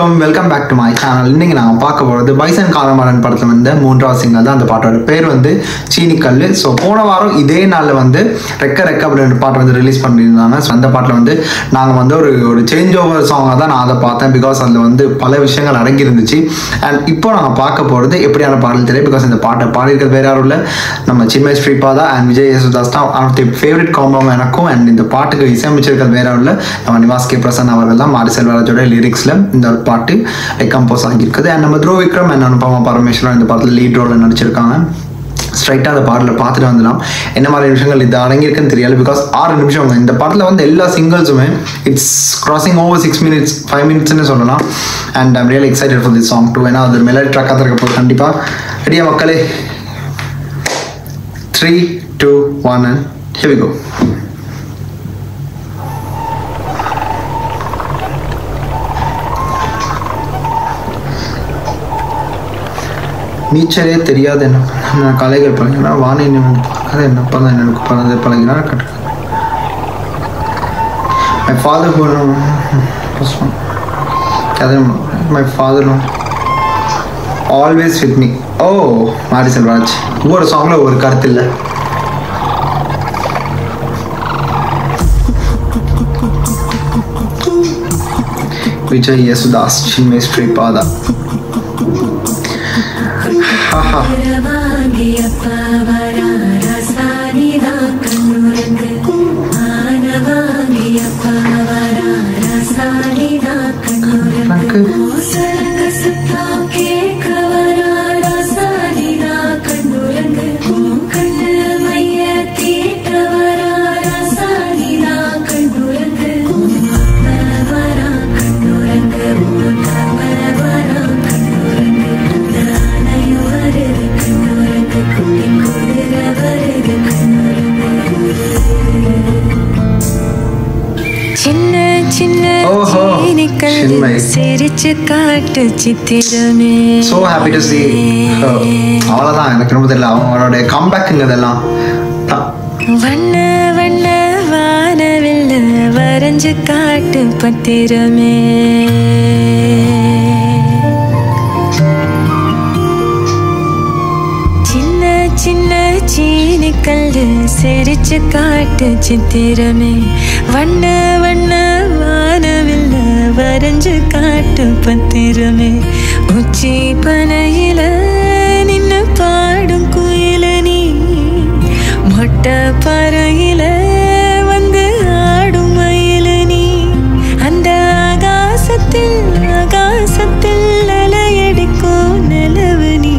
வணக்கம், welcome back to my channel. இன்னைக்கு நாங்கள் பார்க்க போகிறது பைசன் காலமாறன் படத்தில் வந்து மூன்றாவது சிங்கல் தான். அந்த பாட்டோட பேர் வந்து சீனிக்கல். ஸோ போன வாரம் இதே நாளில் வந்து ரெக்க அப்படின்ற பாட்டு வந்து ரிலீஸ் பண்ணியிருந்தாங்க. ஸோ அந்த பாட்டில் வந்து நாங்கள் வந்து ஒரு சேஞ்ச் ஓவர் சாங்காக தான் நான் அதை பார்த்தேன். பிகாஸ் அதில் வந்து பல விஷயங்கள் அடங்கி இருந்துச்சு. அண்ட் இப்போ நாங்கள் பார்க்க போகிறது எப்படியான பாடல் தெரியும். பிகாஸ் இந்த பாட்டை பாடியிருக்கிறது வேற யாரும் இல்லை, நம்ம சின்மய் ஸ்ரீபாதா அண்ட் விஜய் யேசுதாஸ் தான். One of the favourite combo எனக்கும். அண்ட் இந்த பாட்டுக்கு இசையமைச்சிருக்கிறது வேற யாரும் இல்லை, நம்ம நிவாஸ் கே பிரசன் அவர்கள் தான். மாரி செல்வராஜோட லிரிக்ஸில் இந்த பாட்டு கம்போஸ் ஆகியிருக்குது. அண்ட் நம்ம த்ரோ விக்ரம் அண்ட் அனுபமா பரமேஸ்வரன் இந்த படத்தில் லீட் ரோலில் நடிச்சிருக்காங்க. ஸ்ட்ரைட்டாக அந்த பாட்டில் பார்த்துட்டு வந்துடலாம் என்ன மாதிரி விஷயங்கள் இது அடங்கியிருக்குன்னு தெரியல. பிகாஸ் 6 நிமிஷம் இந்த படத்தில் வந்து எல்லா சிங்கிள்ஸுமே இட்ஸ் கிராசிங் ஓவர் 6 minutes 5 minutesன்னு சொல்லலாம். And I'm really excited for this song too. ஏன்னா அது மெலடி ட்ராக்காக இருக்க போது கண்டிப்பாக ரெடியா மக்களே. 3, 2, 1 and here we go. நீச்சலே தெரியாது என்ன கலைகள் பழகினா வானை வந்து பார்க்காத என்ன பண்ண எனக்கு பழது பழகினா கட்டு. My father my father always with me. Oh Mari Selvaraj. ஒவ்வொரு சாங்ல ஒரு கருத்து இல்லை. Vijay Yesudas, Chinmay Sripada. So happy to see her. அவ்வளோதான், எனக்கு ரொம்ப தெரியல அவங்களோட கம்பேக்குங்கிறதெல்லாம். வண்ண வண்ண வானவில்ல வரைஞ்சு காட்டு பத்திரமே. சின்ன சின்ன சீனிக்கல்லு சிரிச்சு காட்டு சித்திரமே. வண்ண வண்ண வானவில்ல வரைஞ்சு காட்டு பத்திரமே. உச்சி பனையில நின்னு பாடும் குயில நீ, மொட்டை பறையில வந்து ஆடும் மயில நீ. அந்த ஆகாசத்தில் ஆகாசத்தில் அலையடிக்கும் நிலவு நீ.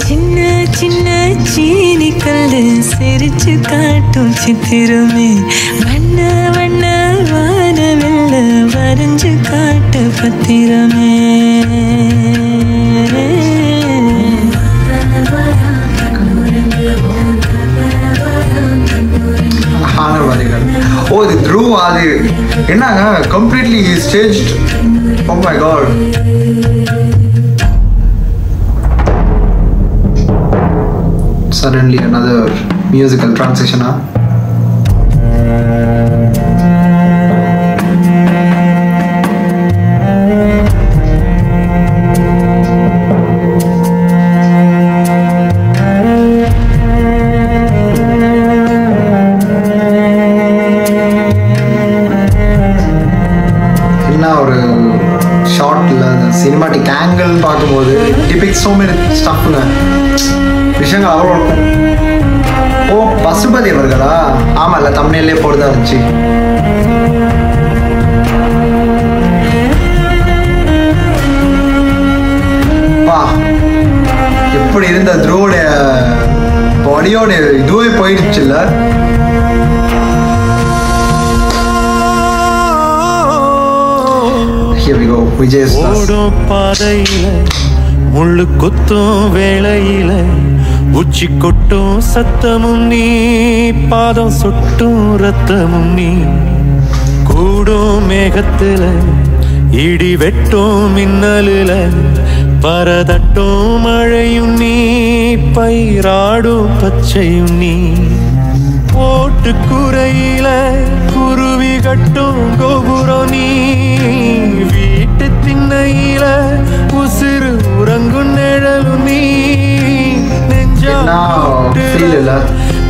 சின்ன சின்ன சீனிக்கல்லு சிரிச்சு காட்டும் சித்திரமே. வண்ண வண்ண வானவில்ல வரைஞ்சு காட்டு பத்திரமே. ஓ இது த்ரூ அது என்னங்க completely staged. Oh my god. Suddenly another musical transition. என்ன ஒரு ஷார்ட்ல சினிமாட்டிக் ஆங்கிள் பார்க்கும்போது டிபிக் சோ மெனி ஸ்டஃப்ங்க விஷயங்கள் அவ்வளோ இருக்கும். ஓ பசுபதி அவர்களா? ஆமா இல்ல தமிழ்லே போடுதா இருந்துச்சு. பா எப்படி இருந்த த்ரோட பாடியோட இதுவே போயிடுச்சுல்ல. Here we go. விஜய் ஓடும் பாதையில முள்ளு கொத்தும் வேளையில உச்சி கொட்டும் சத்தமும் நீ, பாதம் சொட்டும் ரத்தமும் நீ. கூடும் மேகத்துல இடி வெட்டும் மின்னலுல பரதட்டும் மழையும் நீ, பயிராடும் பச்சையும் நீ. ஓட்ட கூரையில குருவி கட்டும் கோபுரம் நீ வீட்டு திண்ணையில உசிறு உறங்கும் நிழலும் நீ நெஞ்சா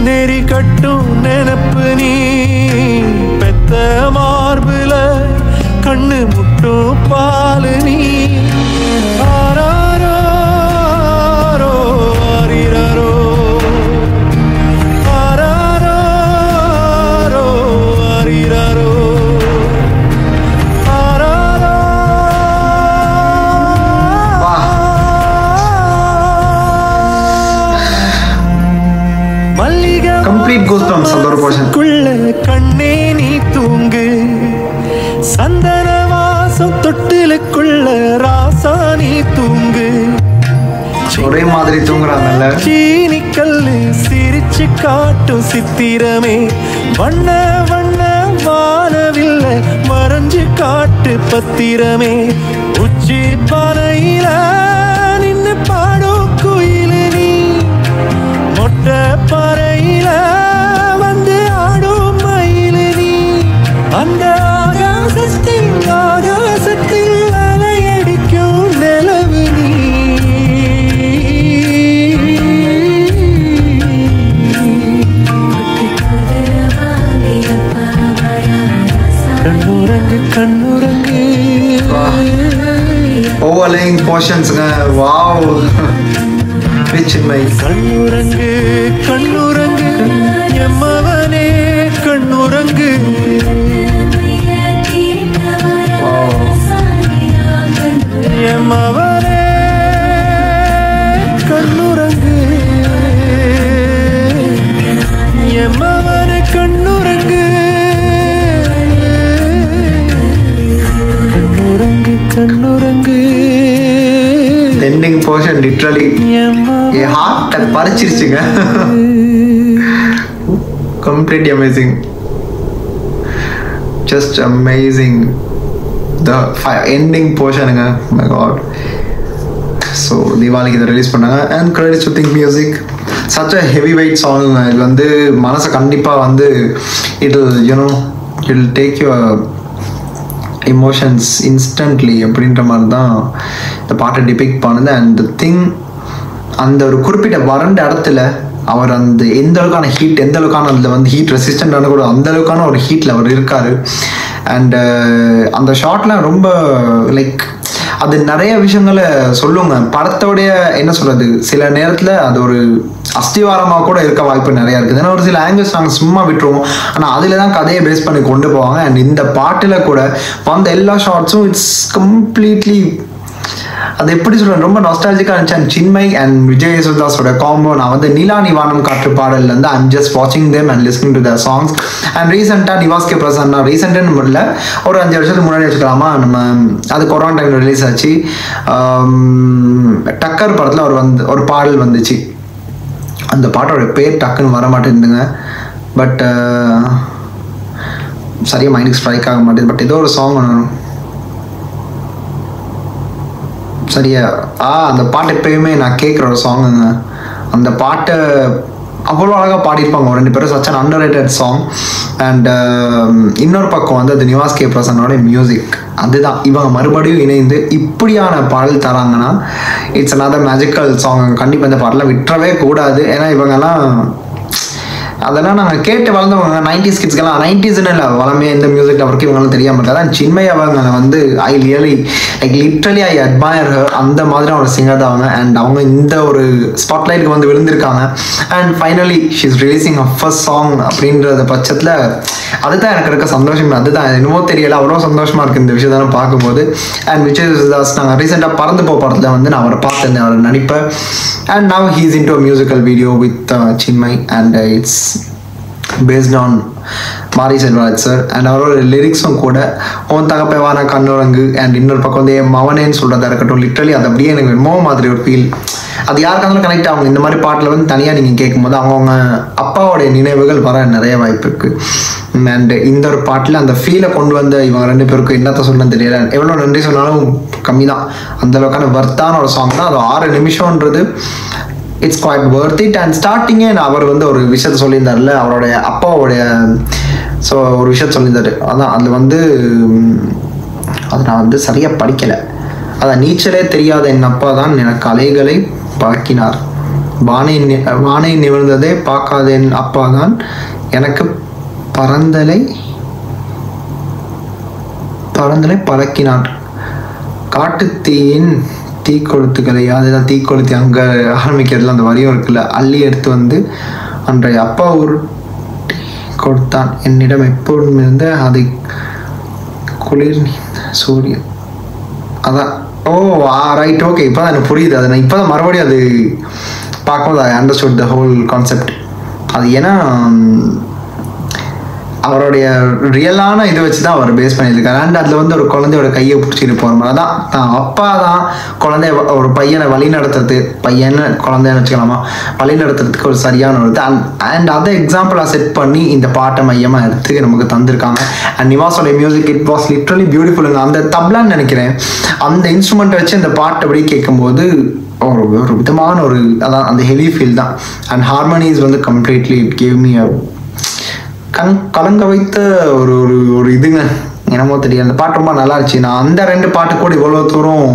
நெறி கட்டும் நினப்பு நீ பெத்த மார்புல கண்ணு முட்டும் பாலு நீ ஆராரோ ஆரிரரோ ஆராரோ ஆரிரரோ ஆராரோ மல்லிகை கம்ப்ளீட் கூஸ்பம்ஸ் அந்த ஒரு போர்ஷன் கண்ணே நீ தூங்கு சந்தன வாசம் தொட்டிலுக்குள்ள ராசா நீ தூங்கு ஒரே மாதிரி தூங்குறாங்கல்ல சீனி கல்லு சிரிச்சு காட்டும் சித்திரமே வண்ண வண்ண வானவில்ல மறைஞ்சு காட்டு பத்திரமே உச்சி பானையில நின்னு பாடும் குயிலு நீ மொட்டை பாறையில வந்து ஆடும் மயிலு நீ அந்த ஆகாசத்தில் அலையடிக்கும் நிலவு நீ கண்ணுரங்கு கண்ணுரங்கு ஓவர்லேயிங் போர்ஷன்ஸ்ங்க வாவ் சின்மை கண்ணுரங்கு கண்ணுரங்கு எம்மவனே கண்ணுரங்கு எம்மவனே கண்ணுரங்கு எம்மவனே கண்ணுரங்கு கண்ணுரங்கு கண்ணுரங்கு எண்டிங் போர்ஷன் லிட்டரலி என் ஹார்ட்டை பறிச்சிருச்சுங்க completely amazing just amazing the ending போர்ஷனுங்க மை காட் ஸோ தீபாவளிக்கு இதை ரிலீஸ் பண்ணாங்க and credits to Think Music such a heavy weight சாங்குங்க இது வந்து மனசை கண்டிப்பாக வந்து it you know it take your emotions instantly அப்படின்ற மாதிரி தான் இந்த பாட்டை டிபிக்ட் பண்ணுது அண்ட் த திங் அந்த ஒரு குறிப்பிட்ட வறண்ட இடத்துல அவர் அந்த எந்த அளவுக்கான ஹீட் எந்த அளவுக்கான அதில் வந்து ஹீட் ரெசிஸ்டண்டான கூட அந்த அளவுக்கான ஒரு ஹீட்டில் அவர் இருக்கார் அண்ட் அந்த ஷாட்லாம் ரொம்ப லைக் அது நிறைய விஷயங்களை சொல்லுங்க படத்தோடைய என்ன சொல்கிறது சில நேரத்தில் அது ஒரு அஸ்திவாரமாக கூட இருக்க வாய்ப்பு நிறையா இருக்குது ஏன்னா ஒரு சில ஆங்கிள்ஸ் நாங்கள் சும்மா விட்டுருவோம் ஆனால் அதில் தான் கதையை பேஸ் பண்ணி கொண்டு போவாங்க அண்ட் இந்த பாட்டில் கூட வந்த எல்லா ஷார்ட்ஸும் இட்ஸ் கம்ப்ளீட்லி அது எப்படி சொல்கிறேன் ரொம்ப நாஸ்டாலஜிக்காக இருந்துச்சு அண்ட் சின்மை அண்ட் விஜய் யேசுதாஸோட காம்போ நான் வந்து நீலா நிவானம் காற்று பாடல்லேருந்து ஐம் ஜஸ்ட் வாட்சிங் them and listening to the songs and ரீசெண்டாக நிவாஸ் கே பிரசன்னா ரீசெண்டாக இல்லை ஒரு 5 வருஷத்துக்கு முன்னாடி வச்சுக்கலாமா நம்ம அது கொரோனா டைமில் ரிலீஸ் ஆச்சு டக்கர் படத்தில் அவர் வந்து ஒரு பாடல் வந்துச்சு அந்த பாட்டோட பேர் டக்குன்னு வர மாட்டேங்குதுங்க பட் சரியாக மைண்டுக்கு ஸ்ட்ரைக் ஆக மாட்டேது பட் ஏதோ ஒரு சாங் ஒன்று சரியா அந்த பாட்டு எப்பயுமே நான் கேட்குற ஒரு சாங்குங்க அந்த பாட்டை அவ்வளோ அழகாக பாடியிருப்பாங்க ஒரு 2 பேரும் such an underrated song and இன்னொரு பக்கம் வந்து அது நிவாஸ் கே பிரசன்னோட மியூசிக் அதுதான் இவங்க மறுபடியும் இணைந்து இப்படியான பாடல் தராங்கன்னா இட்ஸ் another மேஜிக்கல் சாங் கண்டிப்பாக இந்த பாடலாம் விட்டுறவே கூடாது ஏன்னா இவங்கெல்லாம் அதெல்லாம் நாங்கள் கேட்டு வளர்ந்தவங்க 90s கிட்ஸ்க்கெல்லாம் 90ஸ்ன்னு இல்லை வளமே இந்த மியூசிக் அவருக்கு இவங்களாம் தெரியாமல் இருக்காது அண்ட் சின்மை அவங்க வந்து I really like literally I admire her அந்த மாதிரி ஒரு சிங்கர் தான் அவங்க அண்ட் அவங்க இந்த ஒரு ஸ்பாட்லைட்டுக்கு வந்து விழுந்திருக்காங்க and finally she is releasing a first song அப்படின்றத பட்சத்தில் அதுதான் எனக்கு இருக்க சந்தோஷம் அதுதான் என்னமோ தெரியல அவ்வளோ சந்தோஷமாக இருக்குது இந்த விஷயத்தான் பார்க்கும்போது அண்ட் விஜய் யேசுதாஸ் நாங்கள் ரீசெண்டாக பறந்து போ படத்தில் வந்து நான் அவரை பார்த்துருந்தேன் அவரை நடிப்பேன் and now he is into a musical video with Chinmayi and it's based on மாரி செல்வராஜ் சார் அண்ட் அவரோட லிரிக்ஸும் கூட உன் தகப்பவான கண்ணுரங்கு அண்ட் இன்னொரு பக்கம் வந்து என் மவனேன்னு சொல்கிறதா இருக்கட்டும் லிட்ரலி அது அப்படியே எனக்கு மோ மாதிரி ஒரு ஃபீல் அது யாருக்காலும் கனெக்ட் ஆகும் இந்த மாதிரி பாட்டில் வந்து தனியாக நீங்கள் கேட்கும்போது அவங்கவுங்க அப்பாவோடைய நினைவுகள் வர நிறைய வாய்ப்பு இருக்குது அண்ட் இந்த ஒரு பாட்டில் அந்த ஃபீலை கொண்டு வந்த இவங்க 2 பேருக்கும் என்னத்த சொல்லணும்னு தெரியல எவ்வளோ நன்றி சொன்னாலும் கம்மி தான் அந்த அளவுக்கான வர்த்தான ஒரு சாங் தான் அது 6 நிமிஷம்ன்றது it's quite worth it. And ஸ்டார்டிங்கே அவர் வந்து ஒரு விஷயத்த சொல்லியிருந்தார்ல, அவருடைய அப்பாவோடைய ஸோ ஒரு விஷயத்த சொல்லியிருந்தாரு. அதான் அதில் வந்து அதை நான் வந்து சரியாக படிக்கலை. அதான் நீச்சலே தெரியாத என் அப்பா தான் எனக்கு அலைகளை பழக்கினார், வானை நிமிர்ந்ததே பார்க்காத என் அப்பா தான் எனக்கு பறந்தலை பழக்கினார், காட்டுத்தீயின் தீக்கொளுத்துக்களை, அதுதான் தீக்கொளுத்தி அங்கே ஆரம்பிக்கிறதுல அந்த வரியும் இருக்குல்ல, அள்ளி எடுத்து வந்து அன்றைய அப்பா ஒரு கொடுத்தான், என்னிடம் எப்போதும் இருந்த அதை குளிர் சூரியன். அதான் ரைட், ஓகே, இப்போ தான் எனக்கு புரியுது. அதை நான் இப்போ தான் மறுபடியும் அது பார்க்கும்போது I understood the whole concept. அது ஏன்னா அவருடைய ரியலான இதை வச்சு தான் அவர் பேஸ் பண்ணியிருக்காரு. அண்ட் அதில் வந்து ஒரு குழந்தையோட கையை பிடிச்சிட்டு போகிற மாதிரி தான் அப்பா தான் குழந்தைய ஒரு பையனை வழி நடத்துறது, பையனை குழந்தைன்னு வச்சுக்கலாமா, வழி நடத்துறதுக்கு ஒரு சரியான ஒரு இது. அண்ட் அதை எக்ஸாம்பிளாக செட் பண்ணி இந்த பாட்டை மையமாக எடுத்து நமக்கு தந்திருக்காங்க. அண்ட் நிவாஸோட மியூசிக் இட் வாஸ் லிட்ரலி பியூட்டிஃபுல்லுங்க. அந்த தப்லான்னு நினைக்கிறேன், அந்த இன்ஸ்ட்ருமெண்ட்டை வச்சு இந்த பாட்டை அப்படி கேட்கும்போது ஒரு விதமான ஒரு அதான் அந்த ஹெவி ஃபீல் தான். அண்ட் ஹார்மோனிஸ் வந்து கம்ப்ளீட்லி இட் கேவ் மீ கலங்க வைத்த ஒரு ஒரு ஒரு இதுங்க, என்னமோ தெரியும். அந்த பாட்டு ரொம்ப நல்லா இருந்துச்சு. நான் அந்த 2 பாட்டு கூட இவ்வளோ தூரம்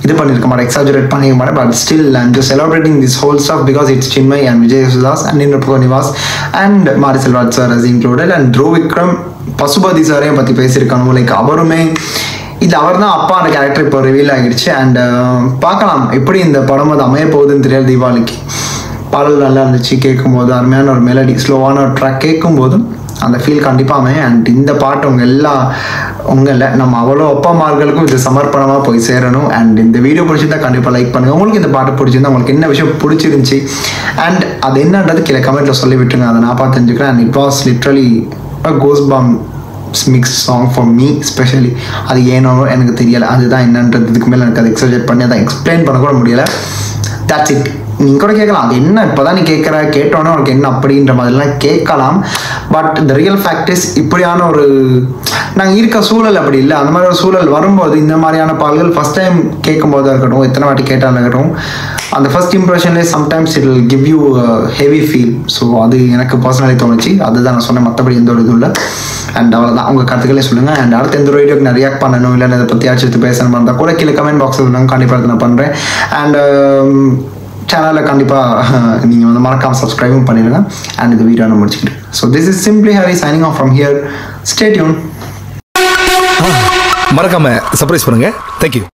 இது பண்ணியிருக்க மாட்டேன், எக்ஸாஜரேட் பண்ணிக்க மாட்டேன். But still I'm just celebrating this whole stuff because it's Chinmayi and Vijay Yesudas and நிர்பகோ Nivas and Mari Selvaraj sir as included and through Vikram Pasupathi சாரையும் பற்றி பேசியிருக்காங்க. லைக் அவருமே இது அவர் தான் அப்பா அந்த கேரக்டர் இப்போ ரிவீல் ஆகிடுச்சு. அண்ட் பார்க்கலாம் எப்படி இந்த படம் அது அமைய போகுதுன்னு தெரியாது. தீபாவளிக்கு பாடல் நல்லா இருந்துச்சு, கேட்கும்போது அருமையான ஒரு மெலடி, ஸ்லோவான ஒரு ட்ராக் கேட்கும்போதும் அந்த ஃபீல் கண்டிப்பாக அமையும். அண்ட் இந்த பாட்டு உங்களை நம்ம அவ்வளோ அப்பாமார்களுக்கும் இது சமர்ப்பணமாக போய் சேரணும். அண்ட் இந்த வீடியோ பிடிச்சிருந்தா கண்டிப்பாக லைக் பண்ணுங்கள். உங்களுக்கு இந்த பாட்டு பிடிச்சிருந்தா உங்களுக்கு என்ன விஷயம் பிடிச்சிருந்துச்சி அண்ட் அது என்னன்றது கீழே கமெண்ட்டில் சொல்லி விட்டுருங்க, அதை நான் பார்த்து தெரிஞ்சுக்கிறேன். And it was literally goosebump mix song for me specially. அது ஏனோ எனக்கு தெரியலை, அதுதான் என்னன்றது இதுக்கு மேலே எனக்கு அதை எக்ஸப்ட் பண்ணி அதை எக்ஸ்பிளைன் பண்ண கூட முடியலை. That's it. நீங்கள் கூட கேட்கலாம், அது என்ன இப்போ தான் நீ கேட்டோன்னே உனக்கு என்ன அப்படின்ற மாதிரிலாம் கேட்கலாம். But the real fact is இப்படியான ஒரு நாங்கள் இருக்க சூழல் அப்படி இல்லை. அந்த மாதிரி ஒரு சூழல் வரும்போது இந்த மாதிரியான பாடல்கள் ஃபஸ்ட் டைம் கேட்கும் போதாக இருக்கட்டும், எத்தனை வாட்டி கேட்டாலும் இருக்கட்டும், அந்த ஃபர்ஸ்ட் இம்ப்ரெஷன்லேயே sometimes it will give you heavy feel. So அது எனக்கு பர்சனலி தோணுச்சு, அதுதான் நான் சொன்னேன், மற்றபடி எந்த ஒரு இதுவும் இல்லை. அண்ட் அவ்வளோதான், உங்கள் கருத்துக்களே சொல்லுங்கள். அண்ட் அடுத்த எந்த ஒரு வீடியோக்கு நான் ரியாக்ட் பண்ணணும் இல்லை இதை பற்றி ஆச்சு பேசணும் இருந்தால் கூட கீழே கமெண்ட் பாக்ஸில் சொல்லுங்கள், கண்டிப்பாக நான் பண்ணுறேன். அண்ட் சேனலில் கண்டிப்பாக நீங்கள் வந்து மறக்காமல் சப்ஸ்கிரைபும் பண்ணிடுங்க. அண்ட் இந்த வீடியோ நான் முடிச்சுக்கிறேன். So this is simply Hari signing off from here. Stay tune. மறக்காம சர்ப்ரைஸ் பண்ணுங்க. தேங்க்யூ.